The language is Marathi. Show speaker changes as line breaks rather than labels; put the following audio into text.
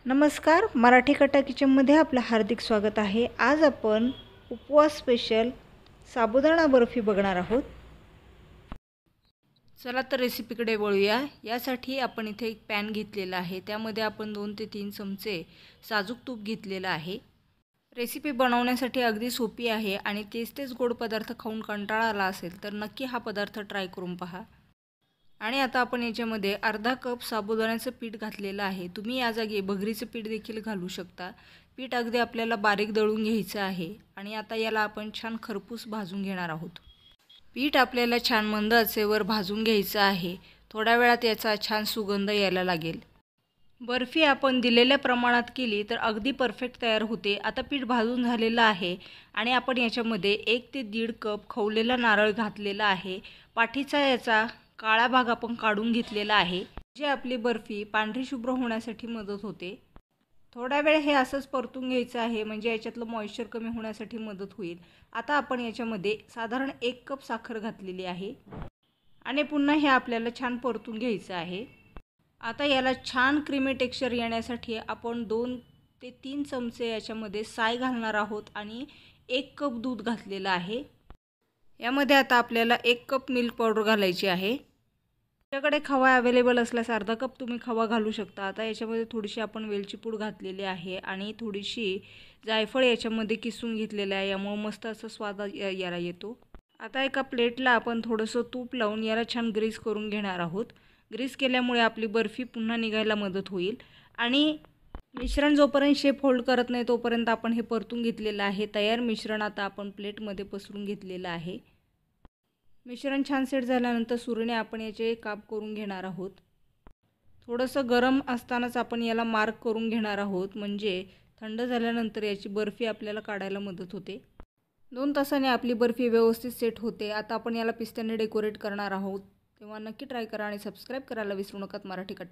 नमस्कार, मराठी कट्टा किचनमध्ये आपलं हार्दिक स्वागत आहे। आज आपण उपवास स्पेशल साबुदाणा बर्फी बघणार आहोत। चला तर रेसिपीकडे वळूया। यासाठी आपण इथे एक पॅन घेतलेला आहे, त्यामध्ये आपण 2 ते 3 चमचे साजूक तूप घेतलेला आहे। रेसिपी बनवण्यासाठी अगदी सोपी आहे आणि तेच गोड पदार्थ खाऊन कंटाळा आला असेल तर नक्की हा पदार्थ ट्राय करून पहा। आणि आता आपण याच्यामध्ये अर्धा कप साबुदाण्याचं पीठ घातलेलं आहे। तुम्ही या जागी भगरीचं पीठ देखील घालू शकता। पीठ अगदी आपल्याला बारीक दळून घ्यायचं आहे आणि आता याला आपण छान खरपूस भाजून घेणार आहोत। पीठ आपल्याला छान मंद आचेवर भाजून घ्यायचं आहे। थोड्या वेळात याचा छान सुगंध यायला लागेल। बर्फी आपण दिलेल्या प्रमाणात केली तर अगदी परफेक्ट तयार होते। आता पीठ भाजून झालेलं आहे आणि आपण याच्यामध्ये 1 ते 1.5 कप खवलेला नारळ घातलेला आहे। पाठीचा याचा काळा भाग आपण काढून घेतलेला आहे, जे आपली बर्फी पांढरी शुभ्र होण्यासाठी मदत होते। थोडा वेळ हे असंच परतून घ्यायचं आहे, म्हणजे याच्यातलं मॉइश्चर कमी होण्यासाठी मदत होईल। आता आपण याच्यामध्ये साधारण 1 कप साखर घातलेली आहे आणि पुन्हा हे आपल्याला छान परतून घ्यायचं आहे। आता याला छान क्रीमी टेक्स्चर येण्यासाठी आपण 2 ते 3 चमचे याच्यामध्ये साय घालणार आहोत आणि 1 कप दूध घातलेलं आहे। यामध्ये आता आपल्याला 1 कप मिल्क पावडर घालायची आहे। तुमच्याकडे खवा अवेलेबल असल्यास अर्धा कप तुम्ही खवा घालू शकता। आता याच्यामध्ये थोडीशी आपण वेलची पूड घातलेली आहे आणि थोडीशी जायफळ याच्यामध्ये किसून घेतलेलं आहे, यामुळे मस्त असा स्वाद याला येतो। आता एका प्लेटला आपण थोडंसं तूप लावून याला छान ग्रीस करून घेणार आहोत। ग्रीस केल्यामुळे आपली बर्फी पुन्हा निघायला मदत होईल आणि मिश्रण जोपर्यंत शेप होल्ड करत नाही तोपर्यंत आपण हे परतून घेतलेलं आहे। तयार मिश्रण आता आपण प्लेटमध्ये पसरून घेतलेलं आहे। मिश्रण छान सेट झाल्यानंतर सुरीने आपण याचे काप करून घेणार आहोत। थोडंसं गरम असतानाच आपण याला मार्क करून घेणार आहोत, म्हणजे थंड झाल्यानंतर याची बर्फी आपल्याला काढायला मदत होते। 2 तासांनी आपली बर्फी व्यवस्थित सेट होते। आता आपण याला पिस्त्याने डेकोरेट करणार आहोत, तेव्हा नक्की ट्राय करा आणि सबस्क्राईब करायला विसरू नका मराठी कट्टा।